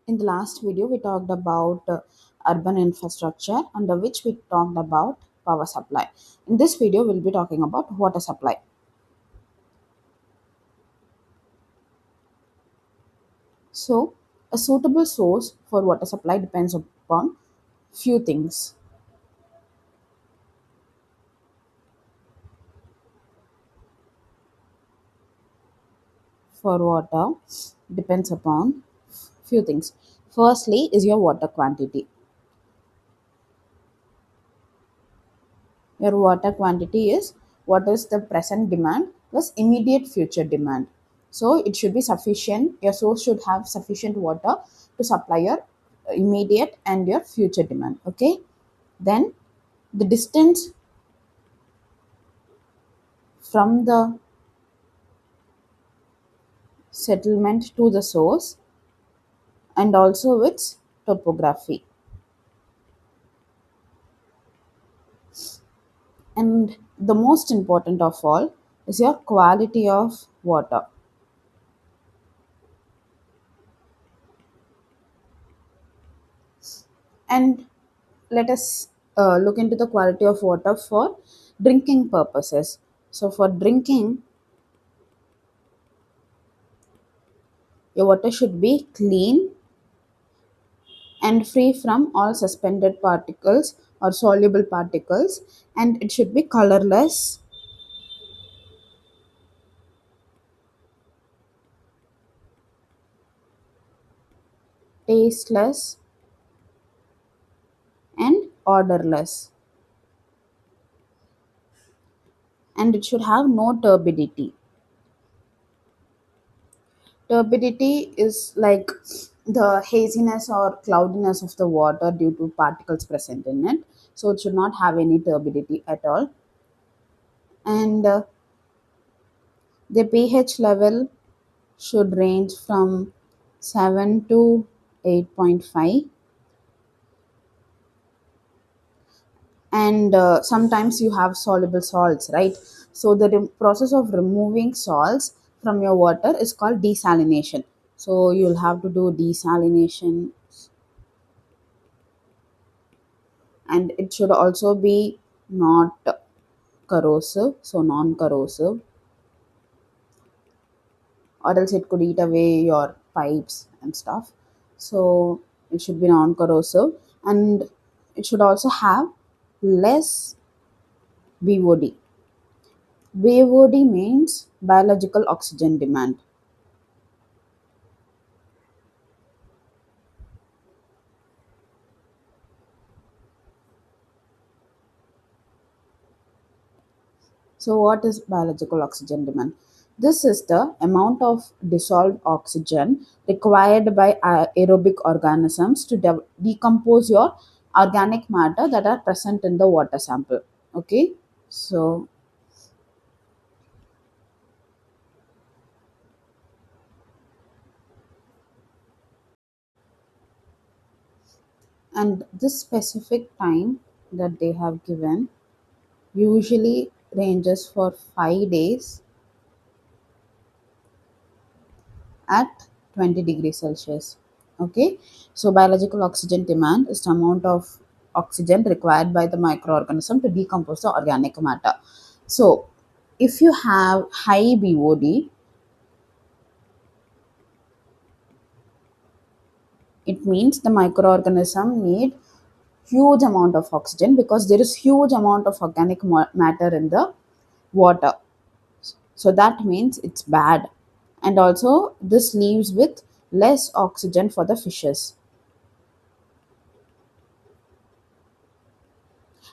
In the last video, we talked about urban infrastructure, under which we talked about power supply. In this video, we'll be talking about water supply. So, a suitable source for water supply depends upon few things. For water, depends upon few things. Firstly, is your water quantity. Your water quantity is what is the present demand plus immediate future demand. So it should be sufficient. Your source should have sufficient water to supply your immediate and your future demand. Okay. Then the distance from the settlement to the source and also its topography. And the most important of all is your quality of water. And let us look into the quality of water for drinking purposes. So for drinking, your water should be clean and free from all suspended particles or soluble particles, and it should be colorless, tasteless, and odorless, and it should have no turbidity. Turbidity is like the haziness or cloudiness of the water due to particles present in it. So it should not have any turbidity at all. And the pH level should range from 7 to 8.5. And sometimes you have soluble salts, right? So the process of removing salts from your water is called desalination. So you'll have to do desalination, and it should also be not corrosive, so non corrosive, or else it could eat away your pipes and stuff. So it should be non corrosive, and it should also have less BOD. BOD means biological oxygen demand. So, what is biological oxygen demand? This is the amount of dissolved oxygen required by aerobic organisms to decompose your organic matter that are present in the water sample. Okay, so and this specific time that they have given usually ranges for 5 days at 20 degrees Celsius. Okay, so biological oxygen demand is the amount of oxygen required by the microorganism to decompose the organic matter. So, if you have high BOD, it means the microorganism need huge amount of oxygen because there is huge amount of organic matter in the water. So that means it's bad. And also this leaves with less oxygen for the fishes.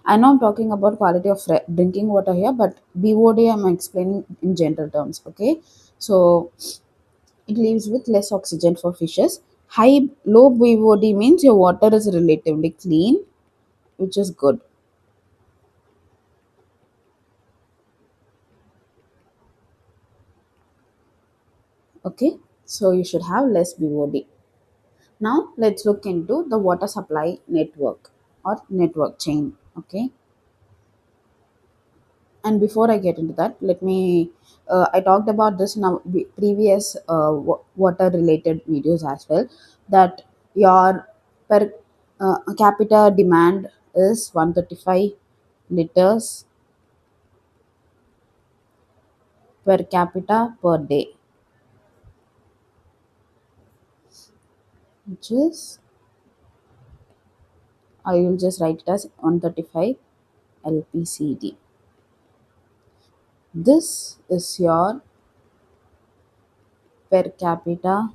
I know I'm talking about quality of drinking water here, but BOD I'm explaining in general terms. Okay, so it leaves with less oxygen for fishes. Low BOD means your water is relatively clean, which is good. Okay, so you should have less BOD. Now let's look into the water supply network or network chain. Okay, and before I get into that, let me I talked about this in our previous water related videos as well, that Your per capita demand is 135 liters per capita per day, which is, I will just write it as 135 LPCD. This is your per capita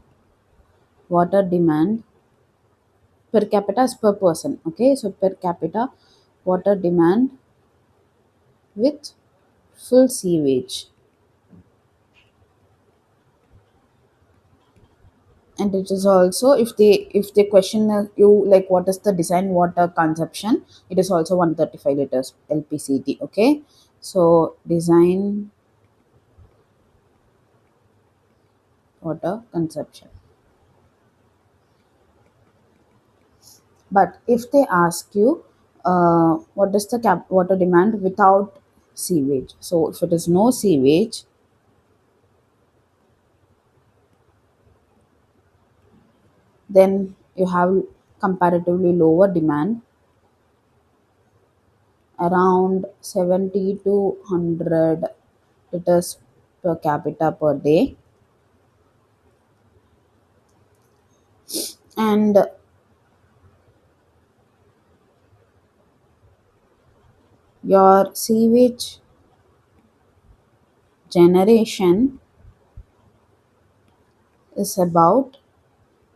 water demand. Per capita is per person, okay? So per capita water demand with full sewage. And it is also, if they question you like what is the design water consumption, it is also 135 liters LPCD, okay? So design water consumption. But if they ask you what is the water demand without sewage, so if it is no sewage, then you have comparatively lower demand, around 70 to 100 liters per capita per day. And your sewage generation is about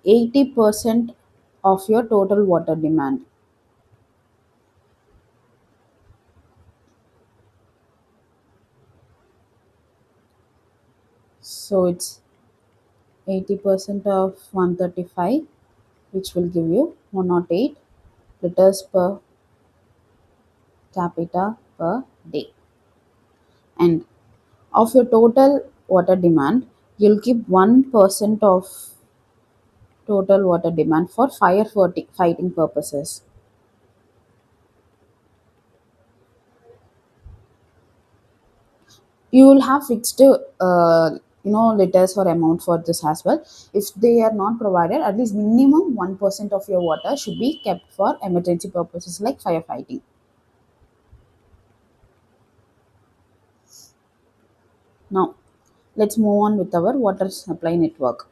80% of your total water demand. So it's 80% of 135, which will give you 108 liters per capita per day. And of your total water demand, you'll keep 1% of total water demand for fighting purposes. You will have fixed liters or amount for this as well. If they are not provided, at least minimum 1% of your water should be kept for emergency purposes like firefighting. Now let's move on with our water supply network.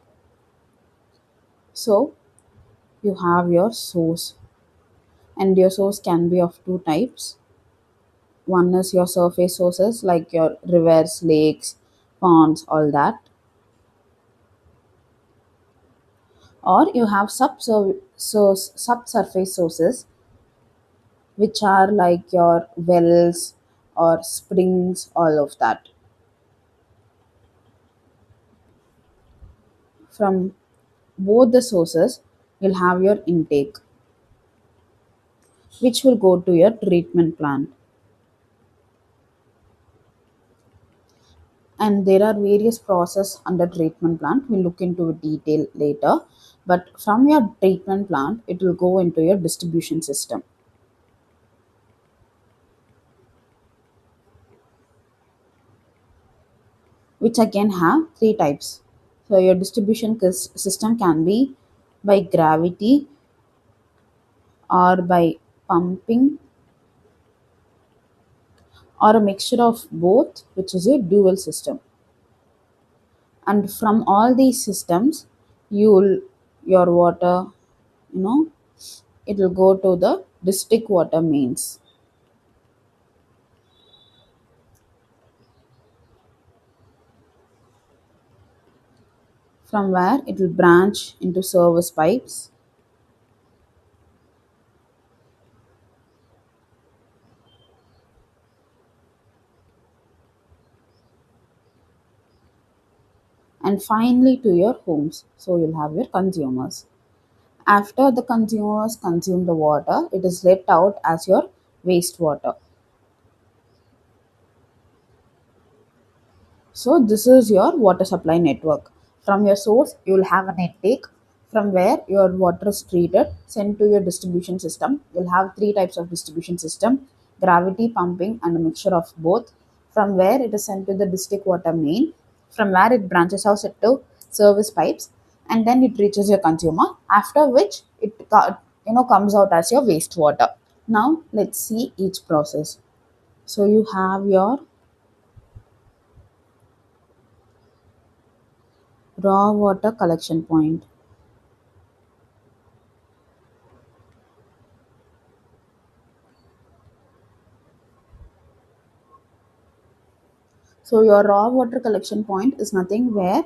So you have your source, and your source can be of two types. One is your surface sources like your rivers, lakes, ponds, all that. Or you have subsurface sources, which are like your wells or springs, all of that. From both the sources, you'll have your intake, which will go to your treatment plant. And there are various process under treatment plant. We'll look into detail later. But from your treatment plant, it will go into your distribution system, which again have three types. So your distribution system can be by gravity or by pumping or a mixture of both, which is a dual system. And from all these systems, you'll your water, you know, it will go to the district water mains, from where it will branch into service pipes, and finally to your homes. So you'll have your consumers. After the consumers consume the water, it is let out as your wastewater. So this is your water supply network. From your source, you will have an intake from where your water is treated, sent to your distribution system. You'll have three types of distribution system: gravity, pumping, and a mixture of both. From where it is sent to the district water main, from where it branches out to service pipes, and then it reaches your consumer, after which comes out as your wastewater. Now let's see each process. So you have your raw water collection point. So your raw water collection point is nothing where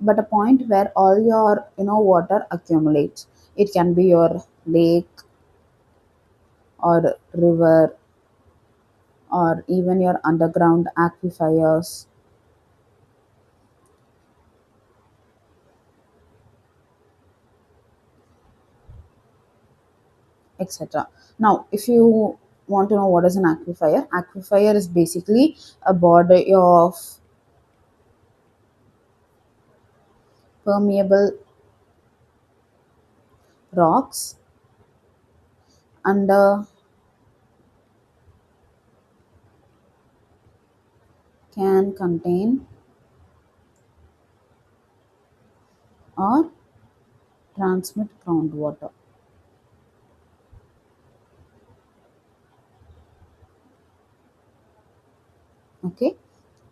but a point where all your water accumulates. It can be your lake or river or even your underground aquifers, etc. Now, if you want to know what is an aquifer, aquifer is basically a body of permeable rocks under can contain or transmit groundwater. Okay,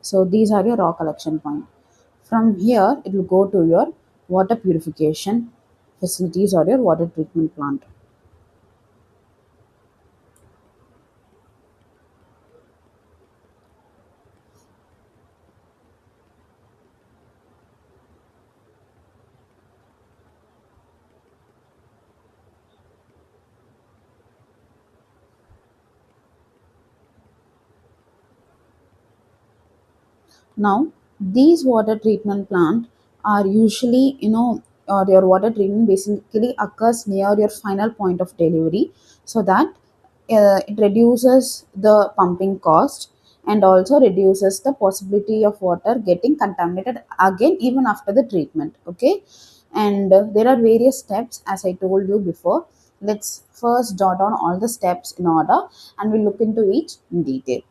so these are your raw collection point. From here, it will go to your water purification facilities or your water treatment plant. Now, these water treatment plant are usually, or your water treatment basically occurs near your final point of delivery, so that it reduces the pumping cost and also reduces the possibility of water getting contaminated again even after the treatment. Okay, and there are various steps as I told you before. Let's first jot down all the steps in order and we'll look into each in detail.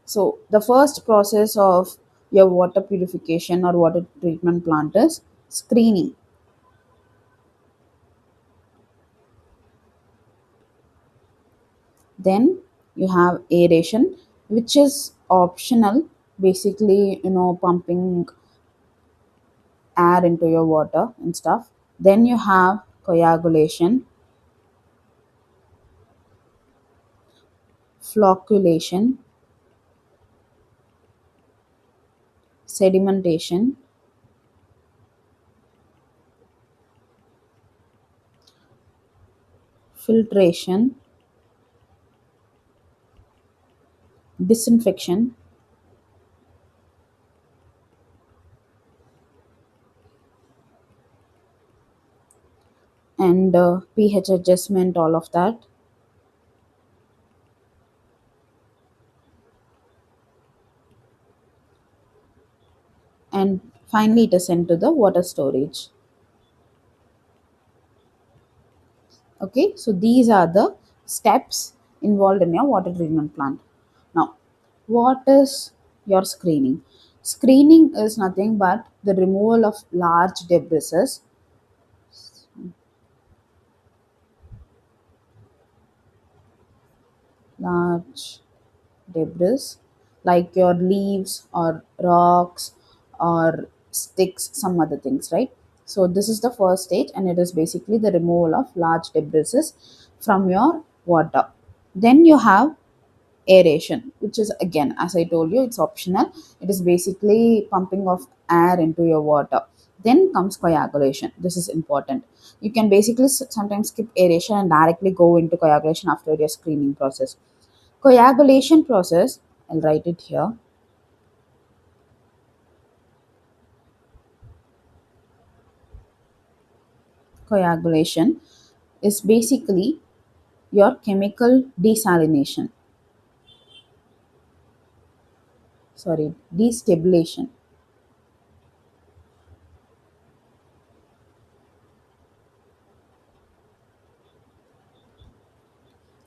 So, the first process of your water purification or water treatment plant is screening. Then you have aeration, which is optional, basically, pumping air into your water and stuff. Then you have coagulation, flocculation, sedimentation, filtration, disinfection, and pH adjustment, all of that. And finally, it is sent to the water storage. Okay, so these are the steps involved in your water treatment plant. Now, what is your screening? Screening is nothing but the removal of large debris, large debris like your leaves or rocks or sticks, some other things, right? So this is the first stage and it is basically the removal of large debris from your water. Then you have aeration, which is again, as I told you, it's optional. It is basically pumping of air into your water. Then comes coagulation. This is important. You can basically sometimes skip aeration and directly go into coagulation after your screening process. Coagulation process, I'll write it here. Coagulation is basically your chemical desalination. Sorry, destabilization.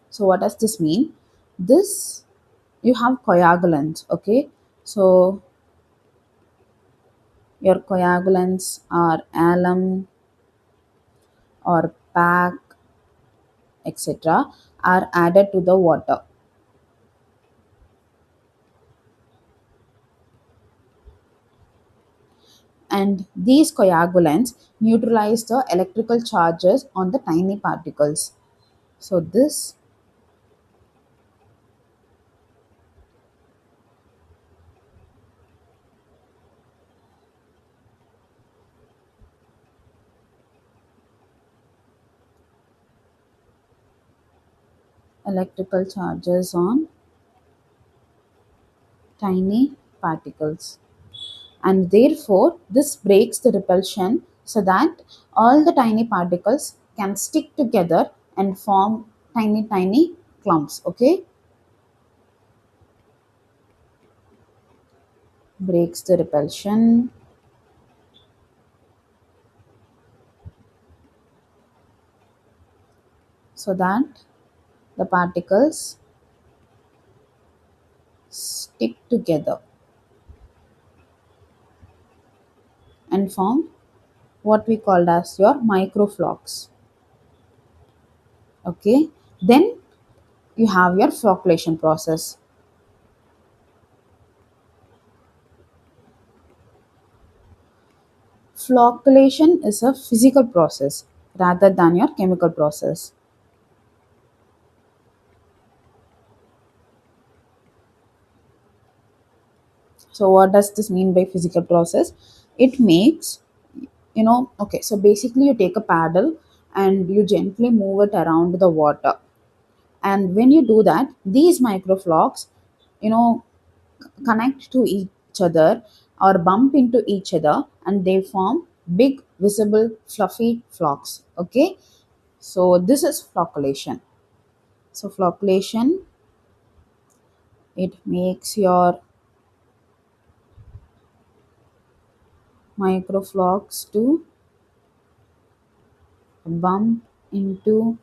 So what does this mean? This, you have coagulants, okay? So Your coagulants are alum or PAC, etc., are added to the water. And these coagulants neutralize the electrical charges on the tiny particles. So, this electrical charges on tiny particles, and therefore this breaks the repulsion so that all the tiny particles can stick together and form tiny clumps. Okay, breaks the repulsion so that the particles stick together and form what we called as your microflocks. Okay, then you have your flocculation process. Flocculation is a physical process rather than your chemical process. So what does this mean by physical process? It makes, okay, so basically you take a paddle and you gently move it around the water. And when you do that, these microflocks, you know, connect to each other or bump into each other and they form big, visible, fluffy flocks. Okay, so this is flocculation. So flocculation, it makes your microflocks to bump into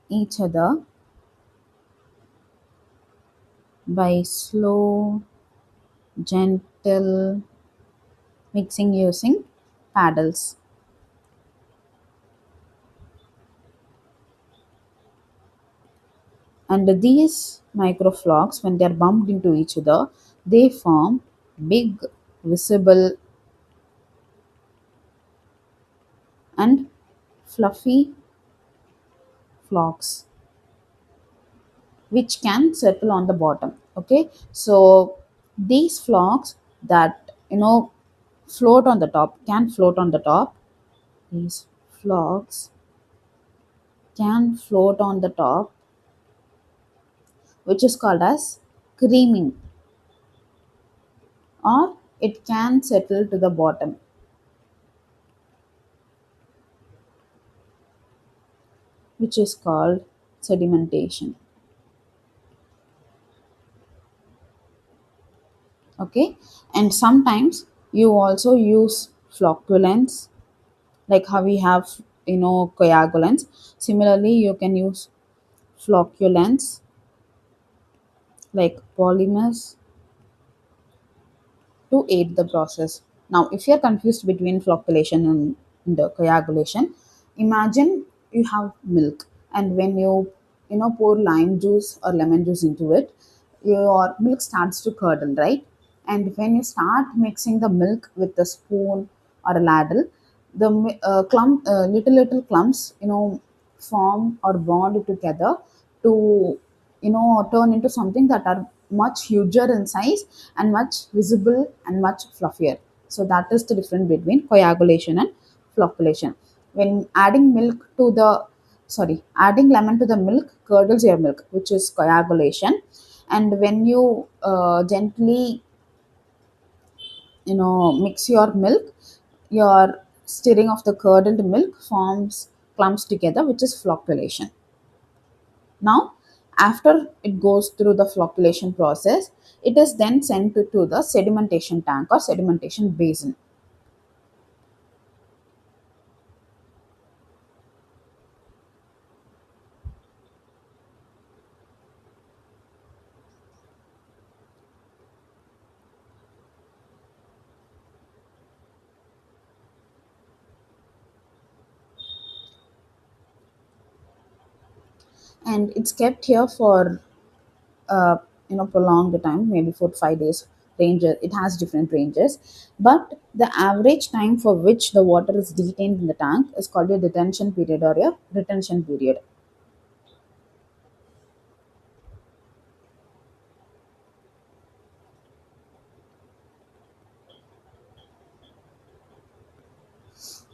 each other by slow, gentle mixing using paddles. And these microflocks, when they are bumped into each other, they form big, visible, and fluffy flocks which can settle on the bottom. Okay, so these flocks that float on the top can float on the top. These flocks can float on the top, which is called as creaming, or it can settle to the bottom, which is called sedimentation. Okay, and sometimes you also use flocculants, like how we have coagulants. Similarly, you can use flocculants like polymers to aid the process. Now, if you're confused between flocculation and the coagulation, imagine you have milk, and when you pour lime juice or lemon juice into it, your milk starts to curdle, right? And when you start mixing the milk with a spoon or a ladle, the little clumps, form or bond together to turn into something that are much huger in size and much visible and much fluffier. So that is the difference between coagulation and flocculation. When adding lemon to the milk curdles your milk, which is coagulation. And when you gently mix your milk, your stirring of the curdled milk forms clumps together, which is flocculation. Now, after it goes through the flocculation process, it is then sent to the sedimentation tank or sedimentation basin. and it's kept here for uh, prolonged time, maybe 4 to 5 days. Ranges, it has different ranges, but the average time for which the water is detained in the tank is called a detention period or a retention period.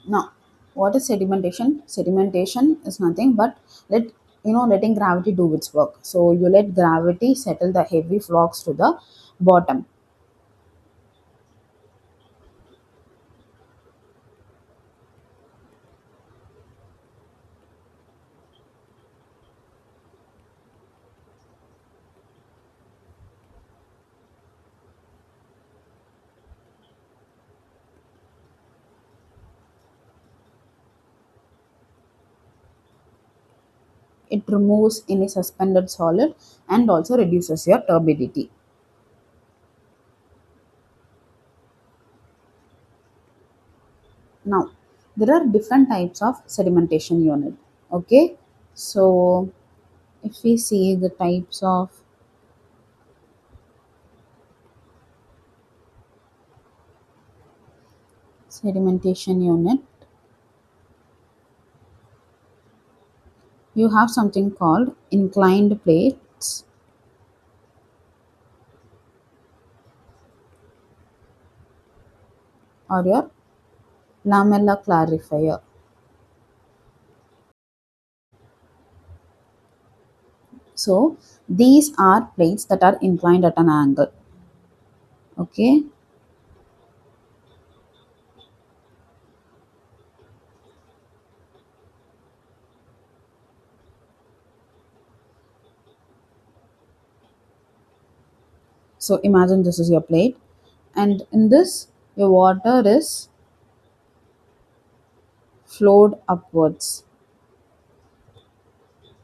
Now, what is sedimentation? Sedimentation is nothing but letting gravity do its work. So you let gravity settle the heavy flocks to the bottom. It removes any suspended solid and also reduces your turbidity. Now, there are different types of sedimentation unit. Okay, so if we see the types of sedimentation unit, you have something called inclined plates or your lamella clarifier. So these are plates that are inclined at an angle. Okay, so imagine this is your plate, and in this, your water is flowed upwards.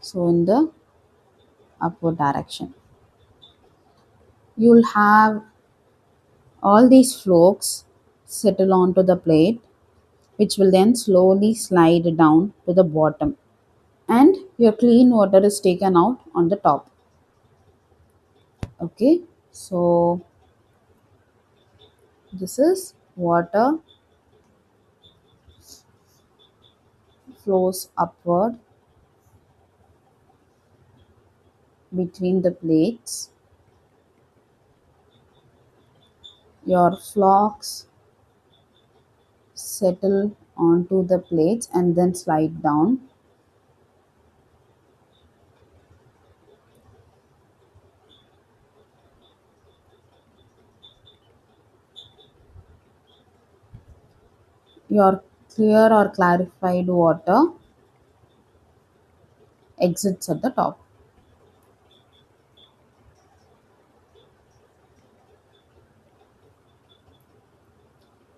So in the upward direction, you'll have all these flakes settle onto the plate, which will then slowly slide down to the bottom, and your clean water is taken out on the top. Okay, so this is water flows upward between the plates. Your flocks settle onto the plates and then slide down. Your clear or clarified water exits at the top.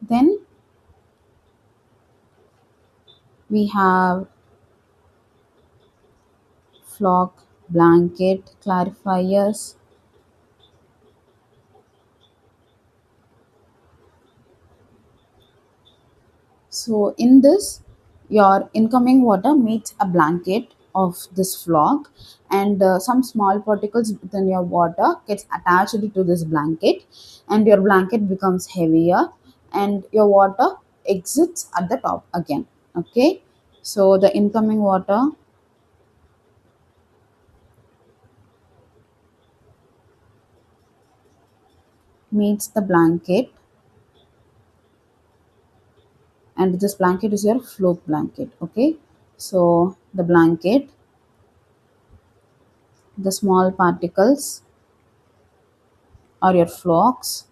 Then we have flock blanket clarifiers. So in this, your incoming water meets a blanket of this flock, and some small particles within your water gets attached to this blanket, and your blanket becomes heavier, and your water exits at the top again. Okay, so the incoming water meets the blanket, and this blanket is your float blanket. Okay, so the blanket, the small particles or your flocks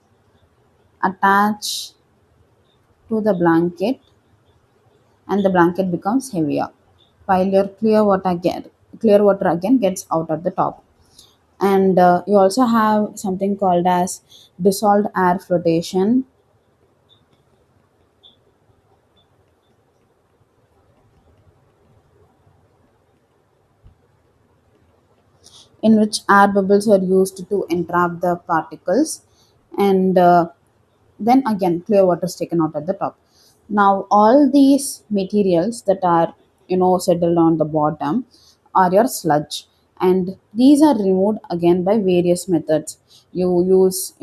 attach to the blanket, and the blanket becomes heavier, while your clear water again gets out at the top. And you also have something called as dissolved air flotation, in which air bubbles are used to entrap the particles, and then again clear water is taken out at the top. Now all these materials that are settled on the bottom or your sludge. And these are removed again by various methods. You use,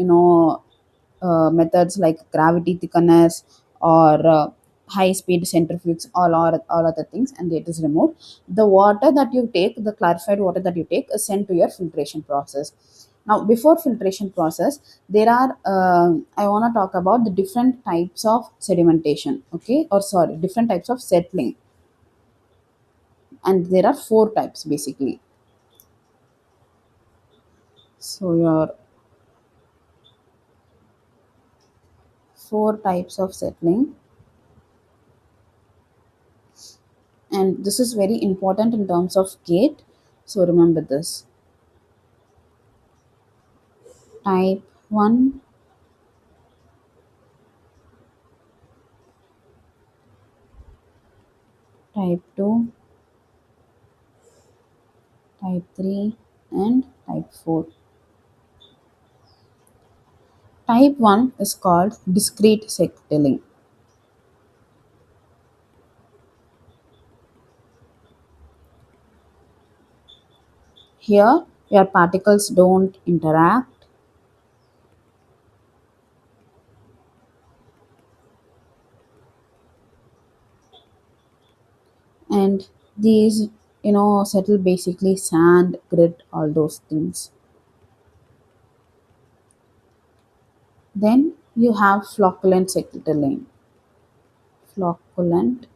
methods like gravity thickness or high speed centrifuges, all other things, and it is removed. The water that you take, the clarified water that you take, is sent to your filtration process. Now before filtration process, there are I want to talk about the different types of sedimentation, okay, or sorry, different types of settling. And there are four types basically. So your four types of settling, and this is very important in terms of gate, so remember this. Type 1, type 2, type 3, and type 4. Type 1 is called discrete settling. Here your particles don't interact, and these, settle basically sand, grit, all those things. Then you have flocculent settling. Flocculent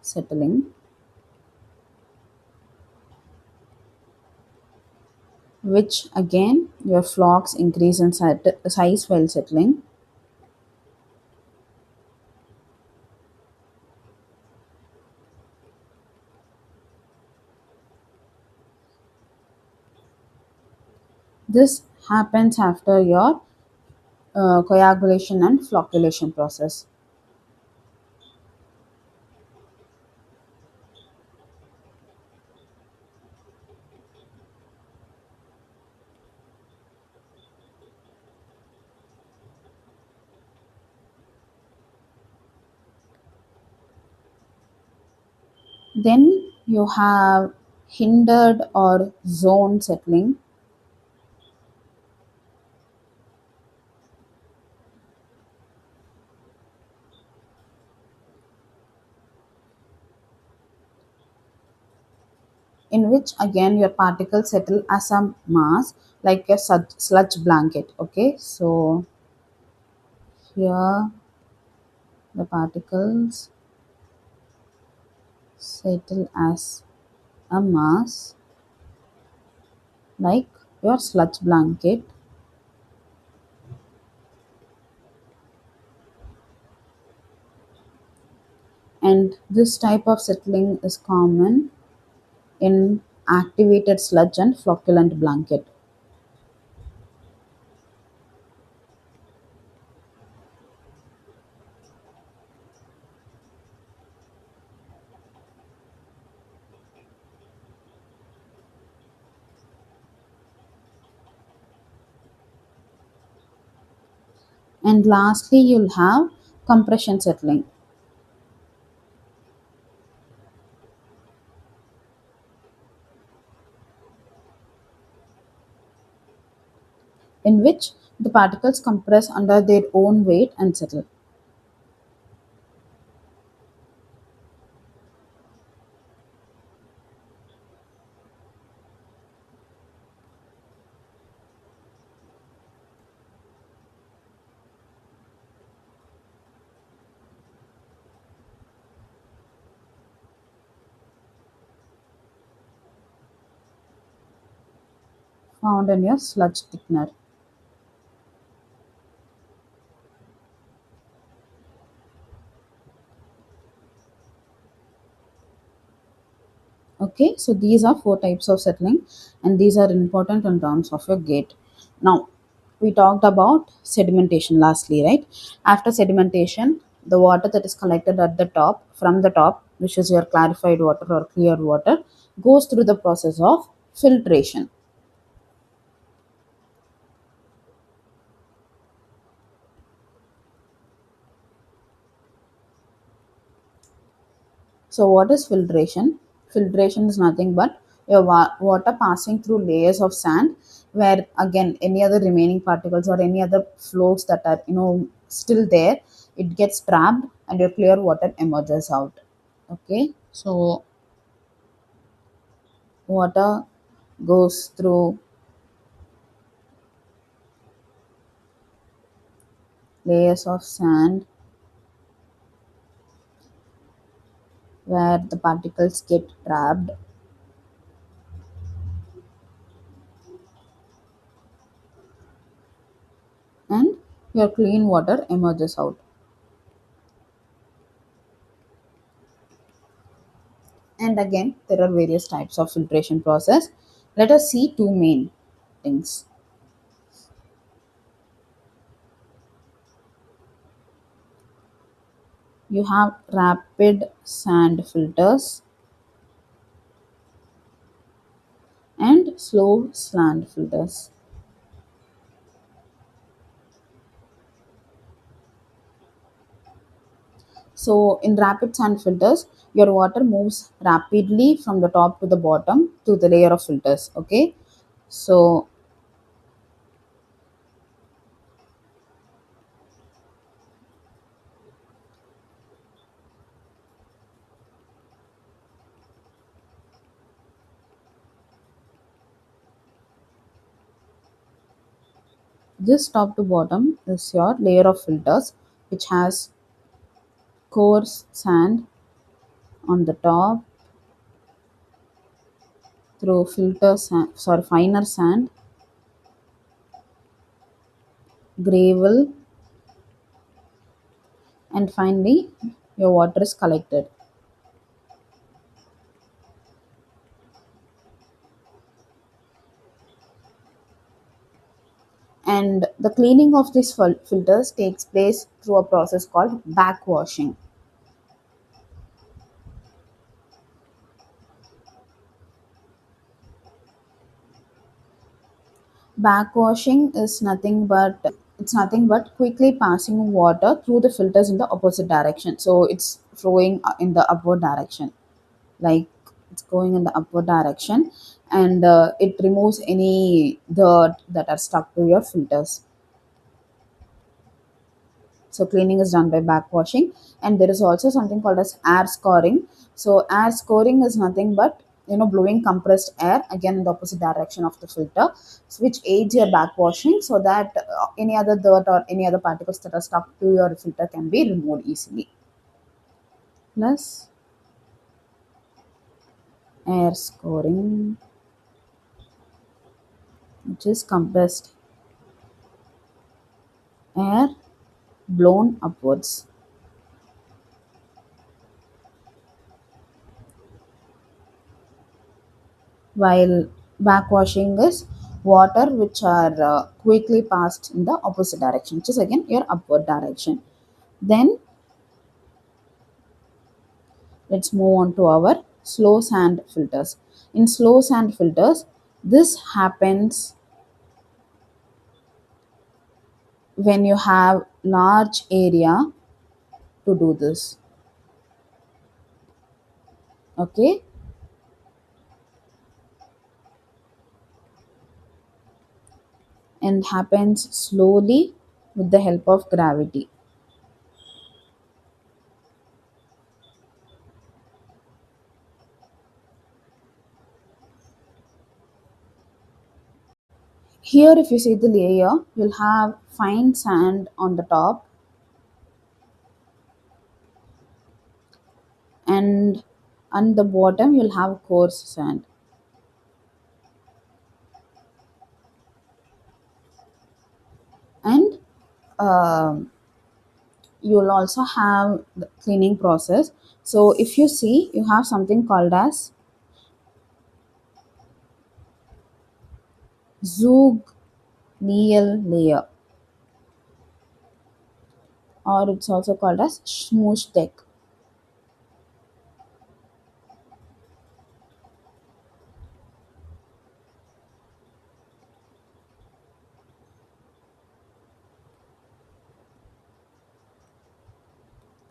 settling, which again your flocks increase in size while settling. This happens after your coagulation and flocculation process. Then you have hindered or zone settling, in which again your particles settle as a mass, like a sludge blanket. Okay, so here the particles settle as a mass, like your sludge blanket. And this type of settling is common in activated sludge and flocculent blanket. And lastly, you'll have compression settling, in which the particles compress under their own weight and settle. Found in your sludge thickener. Okay, so these are four types of settling, and these are important in terms of your gate. Now, we talked about sedimentation lastly, right? After sedimentation, the water that is collected at the top, from the top, which is your clarified water or clear water, goes through the process of filtration. So, what is filtration? Filtration is nothing but your water passing through layers of sand, where again any other remaining particles or any other flows that are still there, it gets trapped and your clear water emerges out. Okay, so water goes through layers of sand where the particles get trapped and your clean water emerges out. And again, there are various types of filtration process. Let us see two main things. You have rapid sand filters and slow sand filters. So in rapid sand filters, your water moves rapidly from the top to the bottom to the layer of filters. Okay, so this top to bottom is your layer of filters, which has coarse sand on the top through filter sand, sorry, finer sand, gravel, and finally your water is collected. And the cleaning of these filters takes place through a process called backwashing. Backwashing is nothing but it's nothing but quickly passing water through the filters in the opposite direction. So it's flowing in the upward direction, like it's going in the upward direction, and it removes any dirt that are stuck to your filters. So cleaning is done by backwashing, and there is also something called as air scoring. So air scoring is nothing but blowing compressed air again in the opposite direction of the filter, which aids your backwashing so that any other dirt or any other particles that are stuck to your filter can be removed easily. Plus air scoring, which is compressed air blown upwards, while backwashing is water which are quickly passed in the opposite direction, which is again your upward direction. Then let's move on to our slow sand filters. In slow sand filters, this happens when you have large area to do this. Okay, and happens slowly with the help of gravity. Here, if you see the layer, you'll have fine sand on the top, and on the bottom you'll have coarse sand. And um, you'll also have the cleaning process. So if you see, you have something called as zooglial layer, or it's also called as smooth deck.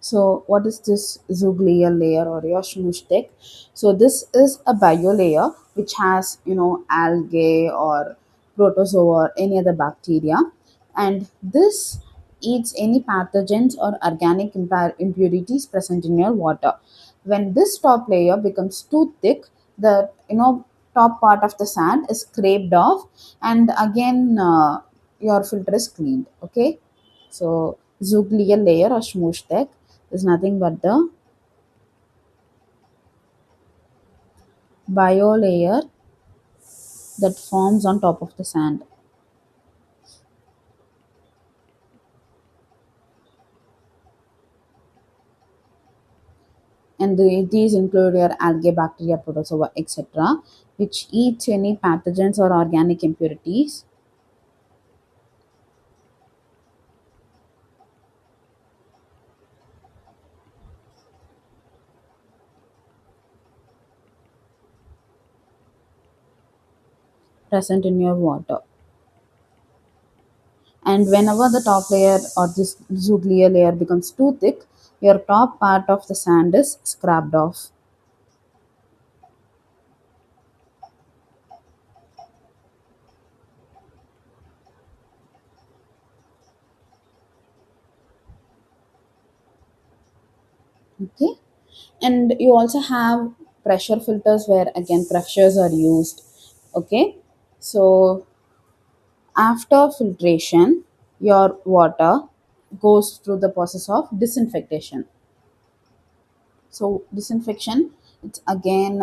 So what is this zooglial layer or your smooth deck? So this is a biolayer which has algae or protozoa or any other bacteria, and this eats any pathogens or organic impurities present in your water. When this top layer becomes too thick, the top part of the sand is scraped off, and again your filter is cleaned. Okay, so zooglial layer or smooth deck is nothing but the biolayer that forms on top of the sand. And these include your algae, bacteria, protozoa, etc., which eats any pathogens or organic impurities present in your water. And whenever the top layer or this zooglial layer becomes too thick, your top part of the sand is scraped off. Okay, and you also have pressure filters where again pressures are used. Okay, so after filtration, your water goes through the process of disinfection. So disinfection, it's again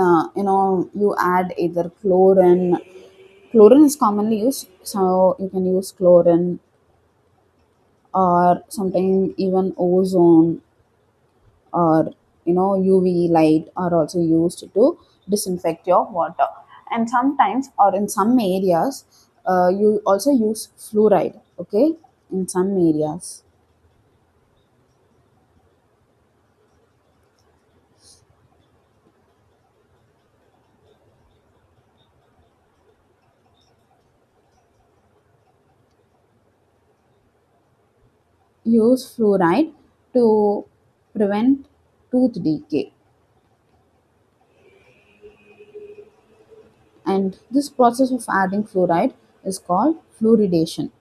you add either chlorine. Chlorine is commonly used, so you can use chlorine, or sometimes even ozone, or UV light are also used to disinfect your water. And sometimes, or in some areas, you also use fluoride. Okay, in some areas, use fluoride to prevent tooth decay. And this process of adding fluoride is called fluoridation.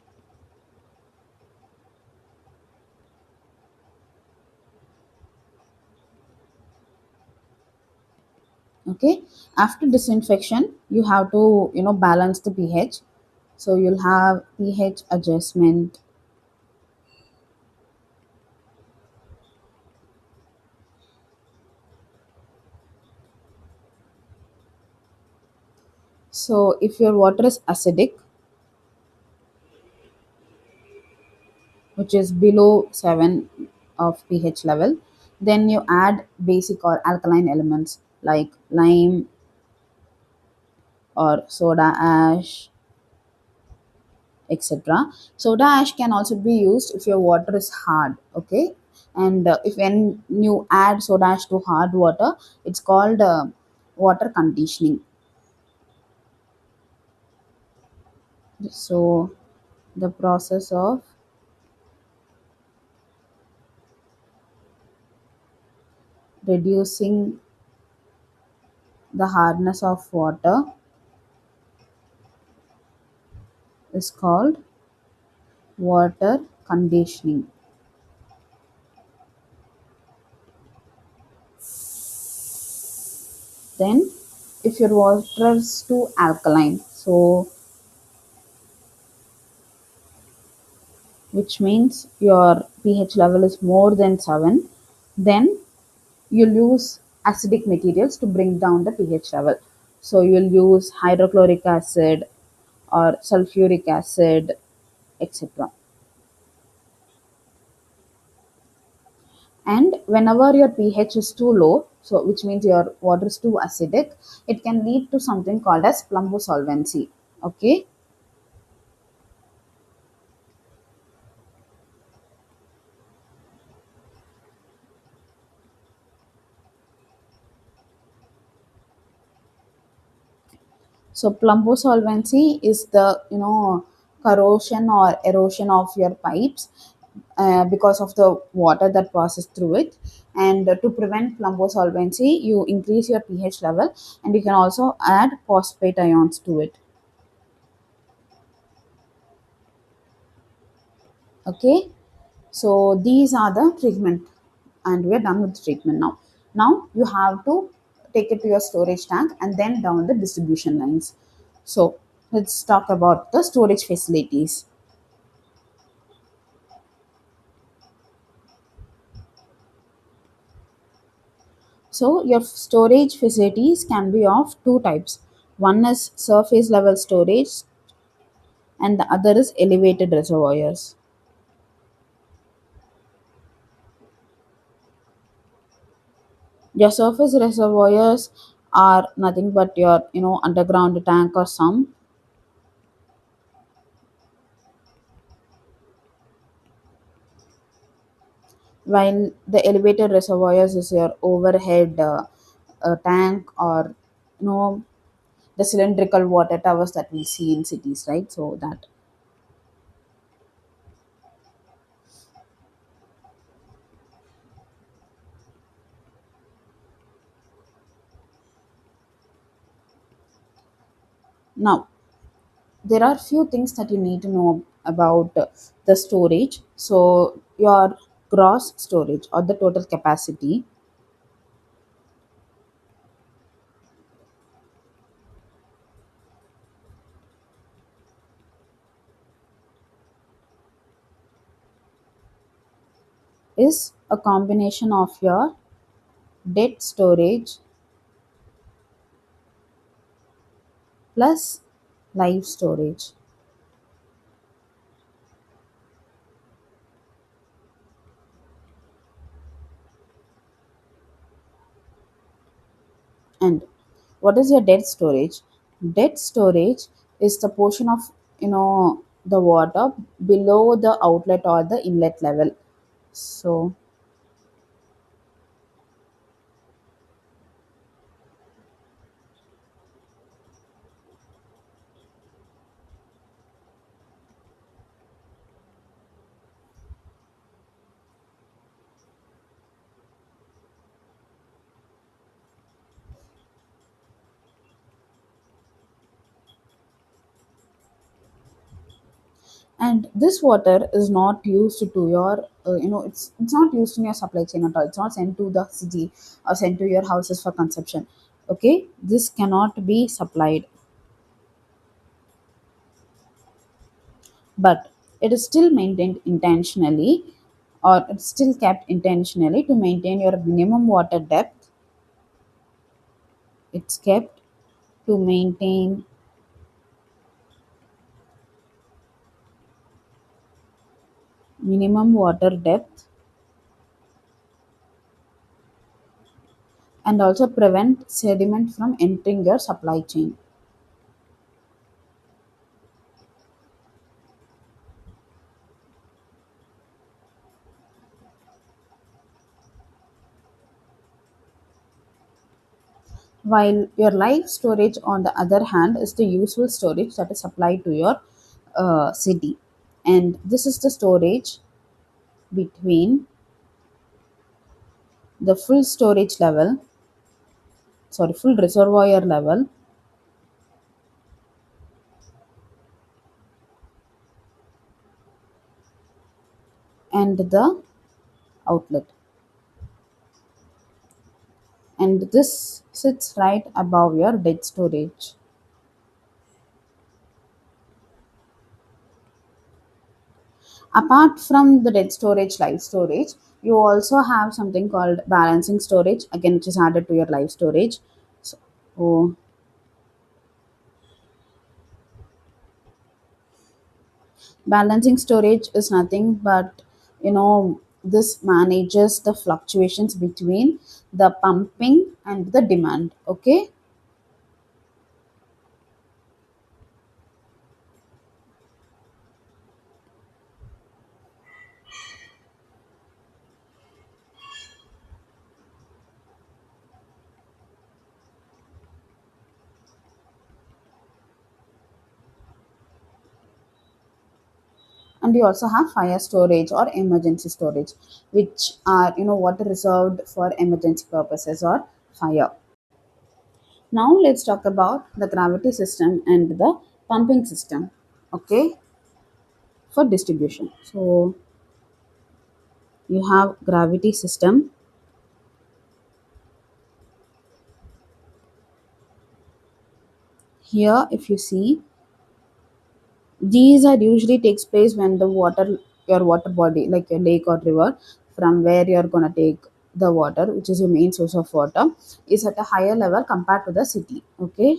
Okay, after disinfection, you have to balance the pH. So you'll have pH adjustment. So if your water is acidic, which is below 7 of pH level, then you add basic or alkaline elements like lime or soda ash, etc. Soda ash can also be used if your water is hard. Okay, and if when you add soda ash to hard water, it's called water conditioning. So the process of reducing the hardness of water is called water conditioning. Then, if your water is too alkaline, so which means your pH level is more than 7, then you'll use acidic materials to bring down the pH level. So you'll use hydrochloric acid or sulfuric acid, etc. And whenever your pH is too low, so which means your water is too acidic, it can lead to something called as plumbosolvency. Okay, so plumbosolvency is the corrosion or erosion of your pipes because of the water that passes through it. And to prevent plumbosolvency, you increase your pH level, and you can also add phosphate ions to it. Okay, so these are the treatment, and we're done with the treatment now. Now you have to take it to your storage tank and then down the distribution lines. So let's talk about the storage facilities. So your storage facilities can be of two types. One is surface level storage and the other is elevated reservoirs. Your surface reservoirs are nothing but your underground tank or sump, while the elevated reservoirs is your overhead tank, or you know the cylindrical water towers that we see in cities, right? So that. Now there are few things that you need to know about the storage. So your gross storage or the total capacity is a combination of your dead storage plus live storage. And what is your dead storage? Dead storage is the portion of the water below the outlet or the inlet level. So and this water is not used to your it's not used in your supply chain at all. It's not sent to the city or sent to your houses for consumption. Okay, this cannot be supplied, but it is still maintained intentionally, or it's still kept intentionally to maintain your minimum water depth. It's kept to maintain minimum water depth and also prevent sediment from entering your supply chain. While your live storage, on the other hand, is the usual storage that is supplied to your city. And this is the storage between the full storage level, sorry, full reservoir level, and the outlet. And this sits right above your dead storage. Apart from the dead storage, live storage, you also have something called balancing storage, again, which is added to your live storage. So balancing storage is nothing but this manages the fluctuations between the pumping and the demand. Okay, And you also have fire storage or emergency storage, which are water reserved for emergency purposes or fire. Now let's talk about the gravity system and the pumping system, okay, for distribution. So you have gravity system. Here if you see, these are usually takes place when the water, your water body like your lake or river, from where you're gonna take the water, which is your main source of water, is at a higher level compared to the city. Okay,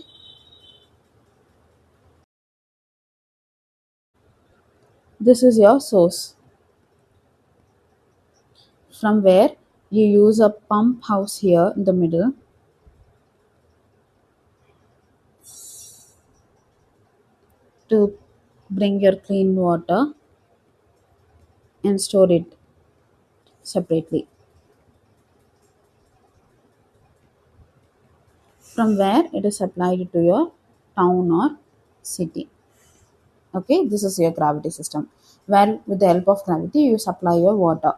this is your source, from where you use a pump house here in the middle to bring your clean water and store it separately, from where it is supplied to your town or city. Okay, this is your gravity system, where with the help of gravity you supply your water.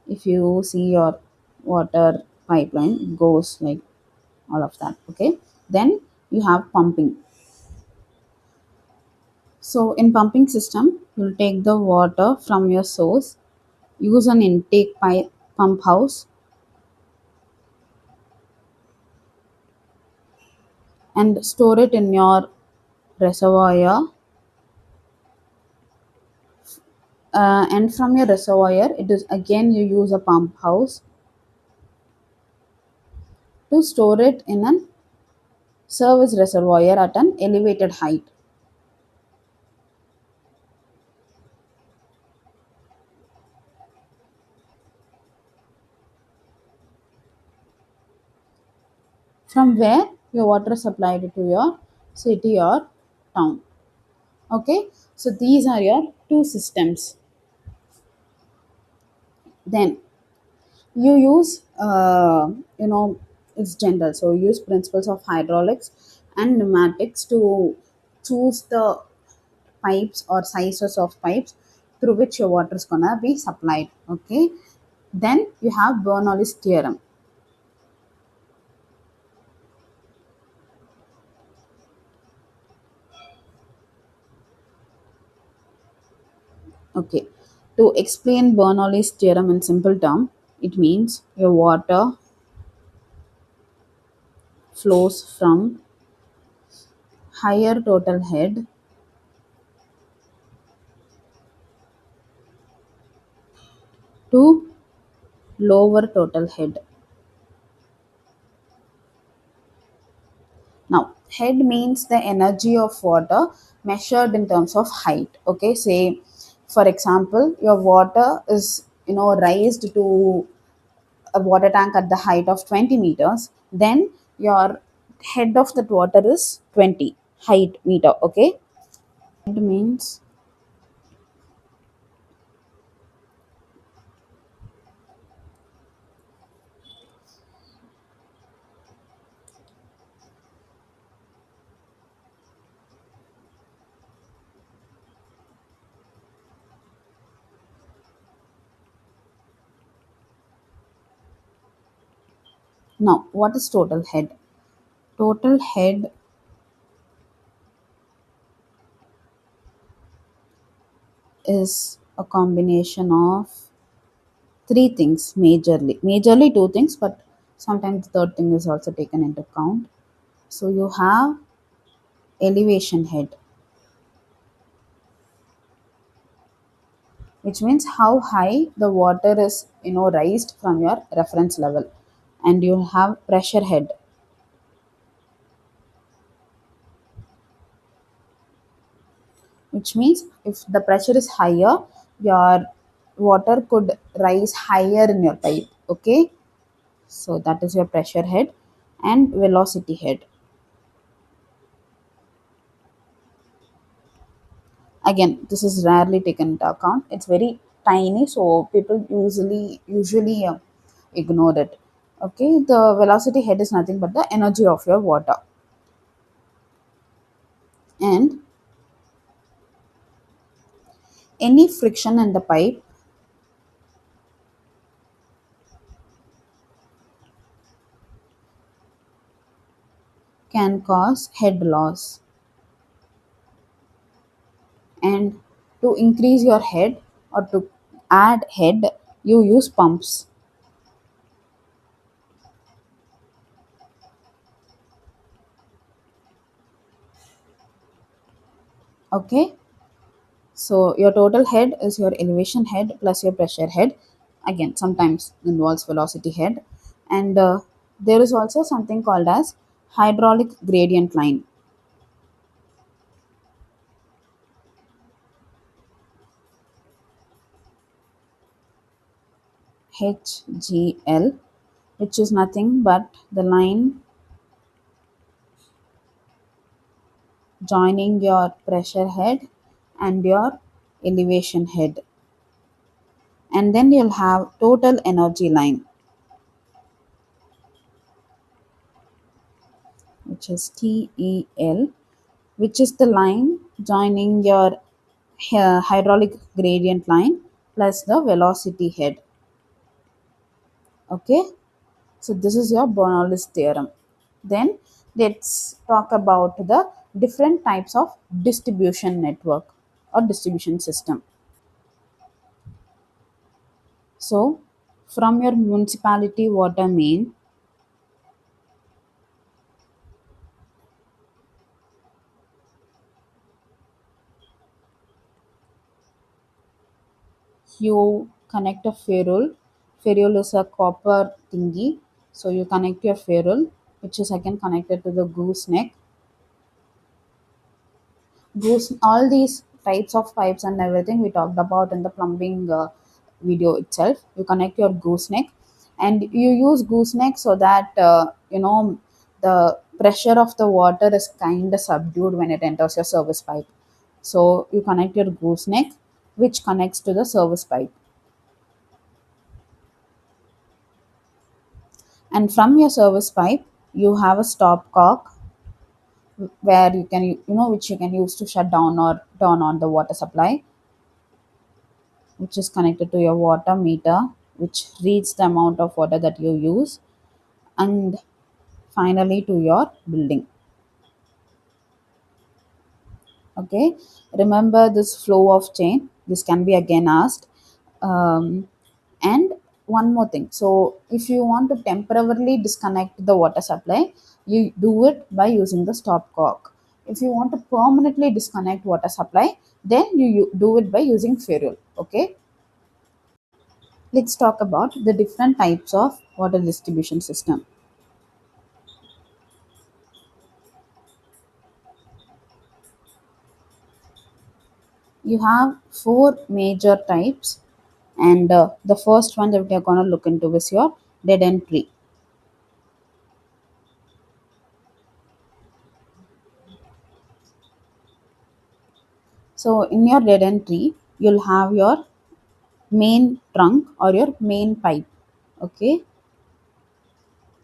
If you see your water pipeline, it goes like all of that. Okay, then you have pumping. So in pumping system, you'll take the water from your source, use an intake pipe pump house, and store it in your reservoir. And from your reservoir, it is again you use a pump house to store it in a service reservoir at an elevated height. From where your water is supplied to your city or town. Okay, so these are your two systems. Then you use it's general, so you use principles of hydraulics and pneumatics to choose the pipes or sizes of pipes through which your water is gonna be supplied. Okay, then you have Bernoulli's theorem. Okay, to explain Bernoulli's theorem in simple term, it means your water flows from higher total head to lower total head. Now, head means the energy of water measured in terms of height. Okay, say for example, your water is raised to a water tank at the height of 20 meters. Then your head of that water is 20 height meter. Okay, it means now what is total head? Total head is a combination of three things majorly. Majorly two things, but sometimes the third thing is also taken into account. So you have elevation head, which means how high the water is raised from your reference level. And you have pressure head, which means if the pressure is higher, your water could rise higher in your pipe. Okay, so that is your pressure head. And velocity head, again this is rarely taken into account, it's very tiny, so people usually ignore it. Okay, the velocity head is nothing but the energy of your water. And Any friction in the pipe can cause head loss. And to increase your head or to add head, you use pumps. Okay, so your total head is your elevation head plus your pressure head. Again, sometimes involves velocity head. And there is also something called as hydraulic gradient line, HGL, which is nothing but the line joining your pressure head and your elevation head. And then you'll have total energy line, which is TEL, which is the line joining your hydraulic gradient line plus the velocity head. Okay, so this is your Bernoulli's theorem. Then let's talk about the different types of distribution network or distribution system. So from your municipality water main, you connect a ferrule. Ferrule is a copper thingy. So you connect your ferrule, which is again connected to the gooseneck. All these types of pipes and everything we talked about in the plumbing video itself. You connect your gooseneck, and you use gooseneck so that the pressure of the water is kind of subdued when it enters your service pipe. So you connect your gooseneck, which connects to the service pipe. And from your service pipe, you have a stopcock where you can, which you can use to shut down or turn on the water supply, which is connected to your water meter, which reads the amount of water that you use, and finally to your building. Okay, remember this flow of chain. This can be again asked. And one more thing, so if you want to temporarily disconnect the water supply, you do it by using the stopcock. If you want to permanently disconnect water supply, then you do it by using ferrule. Okay, let's talk about the different types of water distribution system. You have four major types, and the first one that we are going to look into is your dead end tree. So in your dead end tree, you'll have your main trunk or your main pipe. Okay,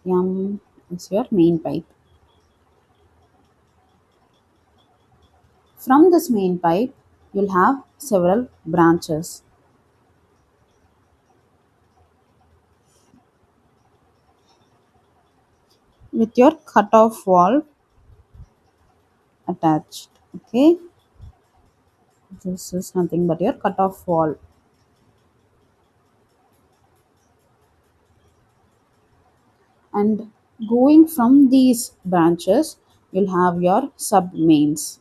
yum is your main pipe. From this main pipe, you'll have several branches with your cutoff valve attached. Okay, this is nothing but your cutoff valve. And going from these branches, you'll have your sub mains.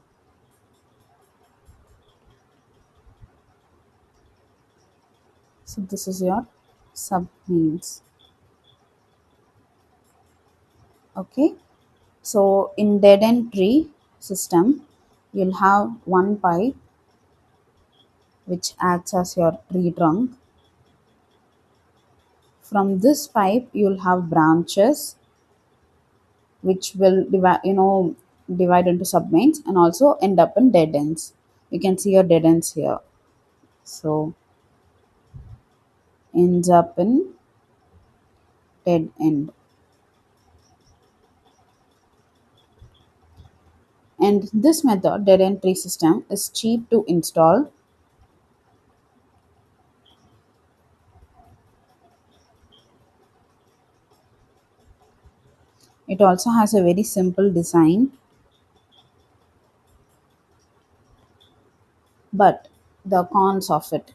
So this is your sub mains. Okay, so in dead end tree system, you'll have one pipe which acts as your tree trunk. From this pipe, you'll have branches which will divide into submains and also end up in dead ends. You can see your dead ends here. So ends up in dead end. And this method, dead end tree system, is cheap to install It also has a very simple design, but the cons of it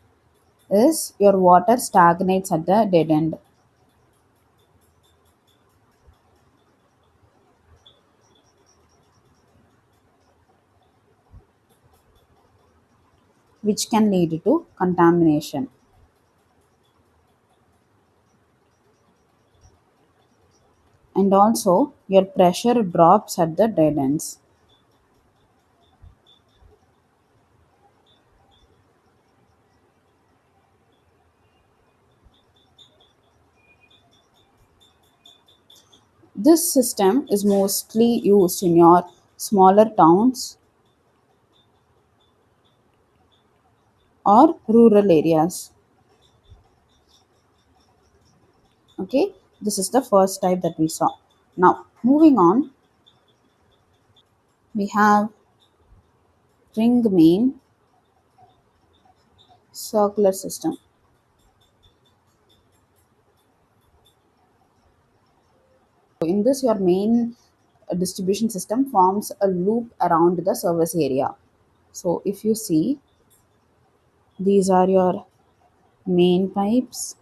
is your water stagnates at the dead end, which can lead to contamination. And also, your pressure drops at the dead ends. This system is mostly used in your smaller towns or rural areas. Okay, this is the first type that we saw. Now, moving on, we have ring main circular system. In this, your main distribution system forms a loop around the service area. So, if you see, these are your main pipes,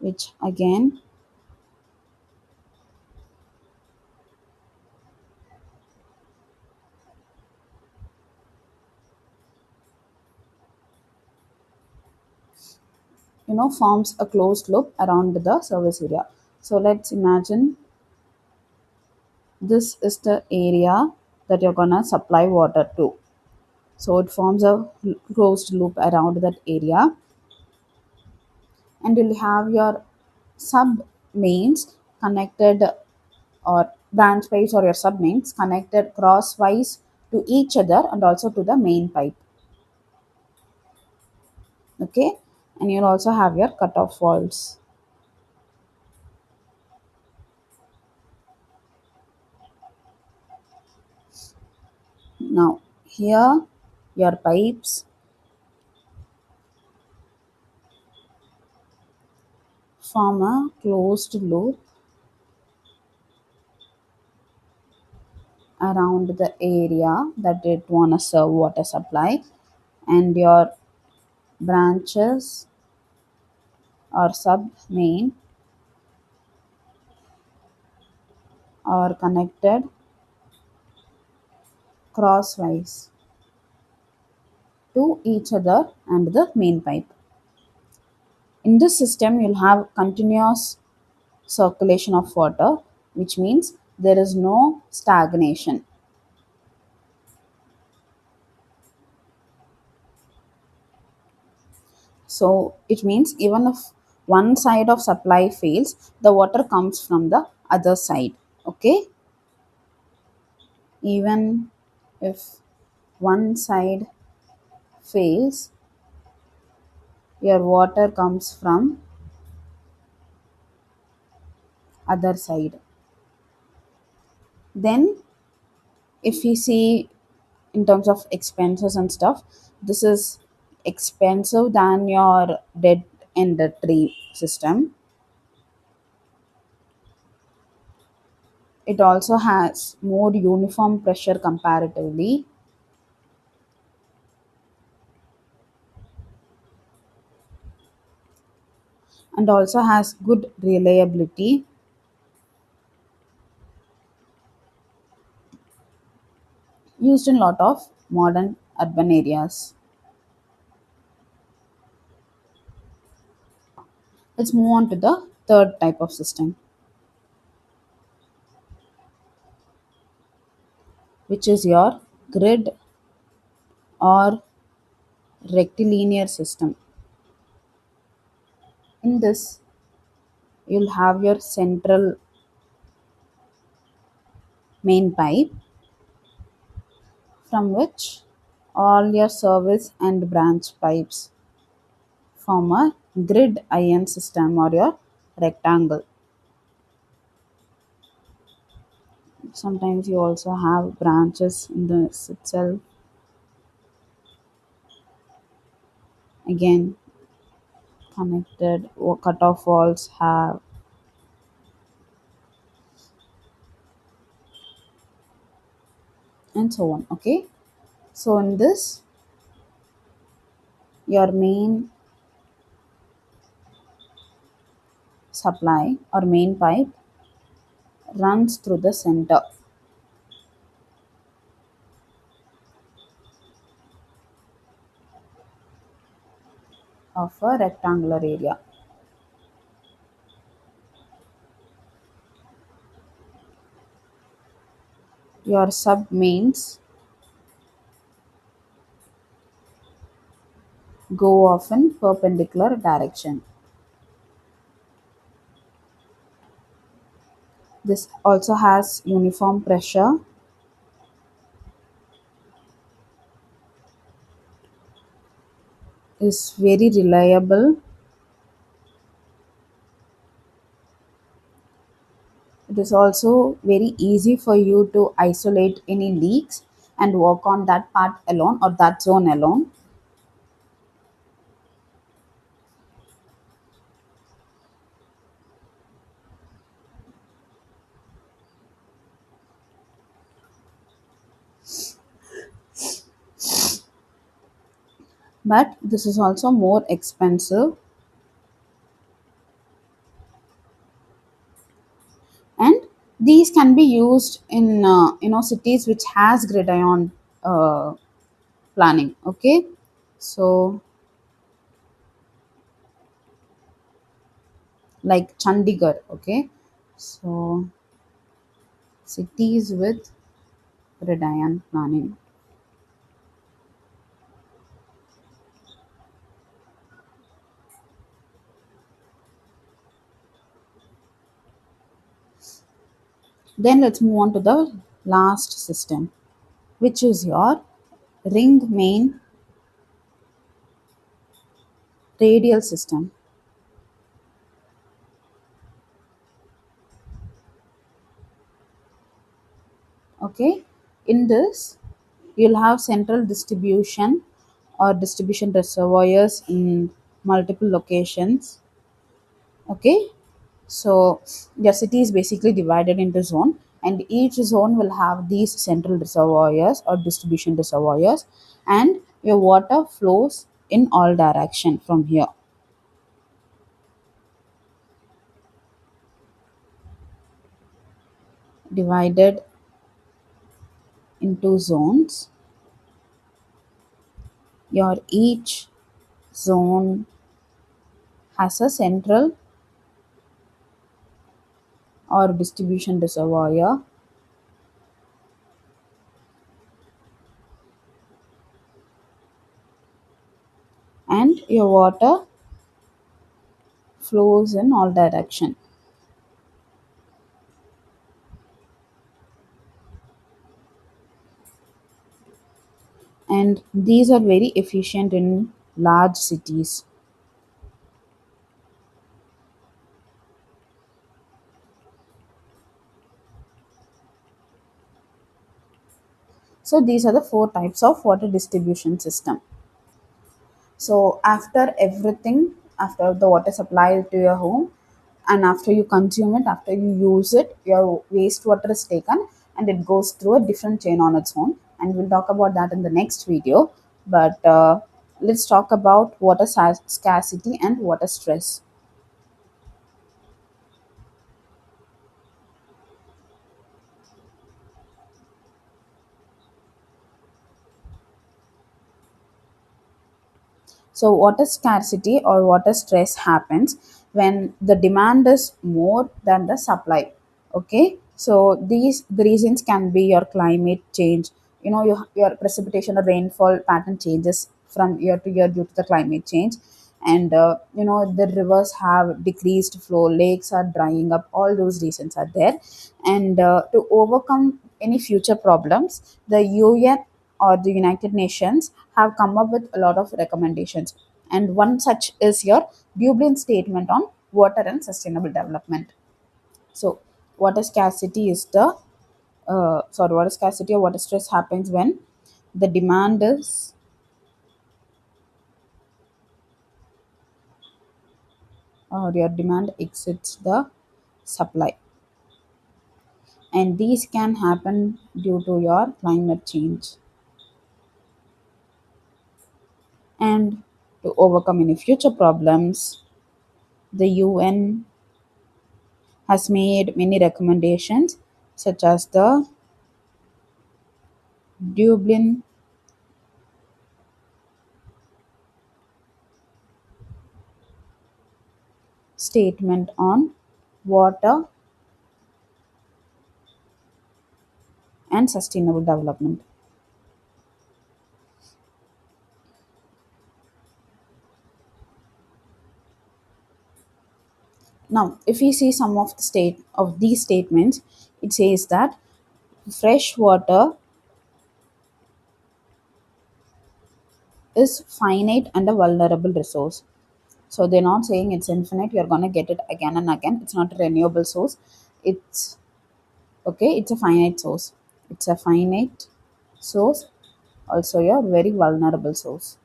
which again forms a closed loop around the service area. So let's imagine this is the area that you're gonna supply water to. So it forms a closed loop around that area, and you'll have your sub mains connected, or branch pipes or your sub mains connected crosswise to each other and also to the main pipe. Okay, and you'll also have your cutoff valves. Now here your pipes form a closed loop around the area that it want to serve water supply, and your branches or sub main are connected crosswise to each other and the main pipe. In this system, you'll have continuous circulation of water, which means there is no stagnation. So it means even if one side of supply fails, the water comes from the other side. Okay, even if one side fails, your water comes from other side. Then if we see in terms of expenses and stuff, this is expensive than your dead end tree system. It also has more uniform pressure comparatively, and also has good reliability, used in a lot of modern urban areas. Let's move on to the third type of system, which is your grid or rectilinear system. In this, you'll have your central main pipe from which all your service and branch pipes form a grid iron system or your rectangle. Sometimes you also have branches in this itself. Again, connected or cut-off walls have. and so on. Okay, so in this, your main supply or main pipe runs through the center of a rectangular area. Your sub mains go off in perpendicular direction. This also has uniform pressure, is very reliable. It is also very easy for you to isolate any leaks and work on that part alone or that zone alone. But this is also more expensive, and these can be used in cities which has grid ion uh, planning. Okay, so like Chandigarh. Okay, so cities with grid ion planning. Then let's move on to the last system, which is your ring main radial system. Okay, in this you'll have central distribution or distribution reservoirs in multiple locations. Okay, so your city is basically divided into zone, and each zone will have these central reservoirs or distribution reservoirs, and your water flows in all direction from here, divided into zones. Your each zone has a central or distribution reservoir, and your water flows in all direction. And these are very efficient in large cities. So these are the four types of water distribution system. So after everything, after the water supply to your home, and after you consume it, after you use it, your wastewater is taken and it goes through a different chain on its own. And we'll talk about that in the next video. But let's talk about water scarcity and water stress. So, water scarcity or water stress happens when the demand is more than the supply. Okay, so these the reasons can be your climate change. Your precipitation or rainfall pattern changes from year to year due to the climate change, and the rivers have decreased flow, lakes are drying up. All those reasons are there, and to overcome any future problems, the UN or the United Nations have come up with a lot of recommendations. And one such is your Dublin Statement on Water and Sustainable Development. So, water scarcity or water stress happens when the demand is or your demand exceeds the supply. and these can happen due to your climate change. And to overcome any future problems, the UN has made many recommendations, such as the Dublin Statement on Water and Sustainable Development. Now, if we see some of the state of these statements, it says that fresh water is finite and a vulnerable resource. So they're not saying it's infinite, you're gonna get it again and again. It's not a renewable source. It's okay, it's a finite source. It's a finite source, also a very vulnerable source.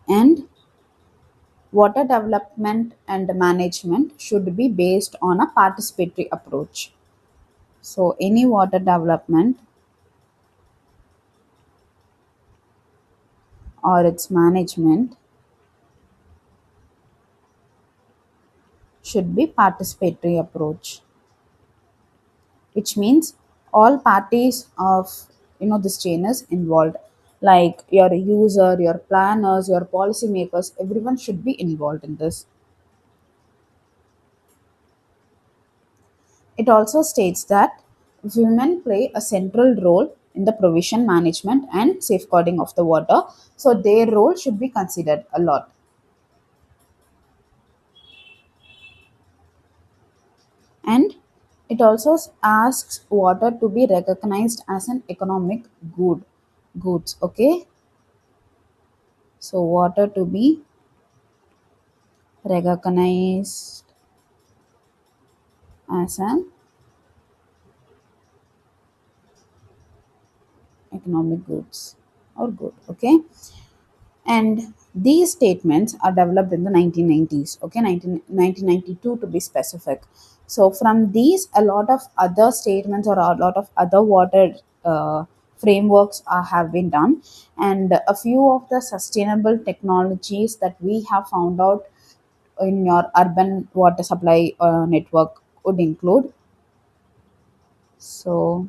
And water development and management should be based on a participatory approach. So any water development or its management should be participatory approach, which means all parties of this chain is involved, like your user, your planners, your policymakers, everyone should be involved in this. It also states that women play a central role in the provision, management, and safeguarding of the water, so their role should be considered a lot. And it also asks water to be recognized as an economic goods. Okay, so water to be recognized as an economic goods or good. Okay, and these statements are developed in the 1990s. Okay, 1992 to be specific. So from these, a lot of other statements or a lot of other water frameworks have been done, and a few of the sustainable technologies that we have found out in your urban water supply network would include, so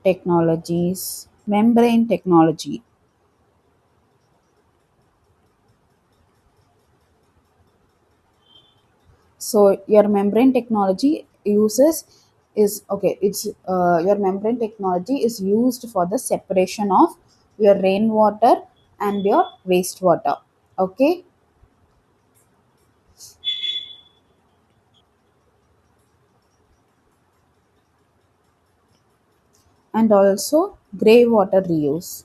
technologies, membrane technology. So your membrane technology uses is okay. It's your membrane technology is used for the separation of your rainwater and your wastewater. Okay, and also grey water reuse.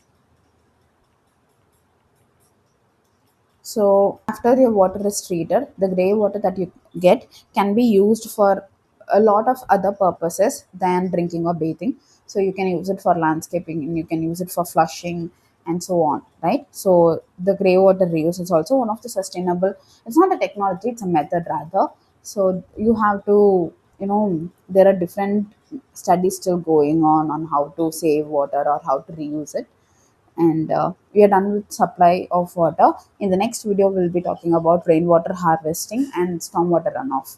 So after your water is treated, the grey water that you get can be used for a lot of other purposes than drinking or bathing. So you can use it for landscaping, and you can use it for flushing and so on, right? So the grey water reuse is also one of the sustainable. It's not a technology; it's a method rather. So you have to, there are different studies still going on how to save water or how to reuse it. And we are done with supply of water. In the next video we'll be talking about rainwater harvesting and stormwater runoff.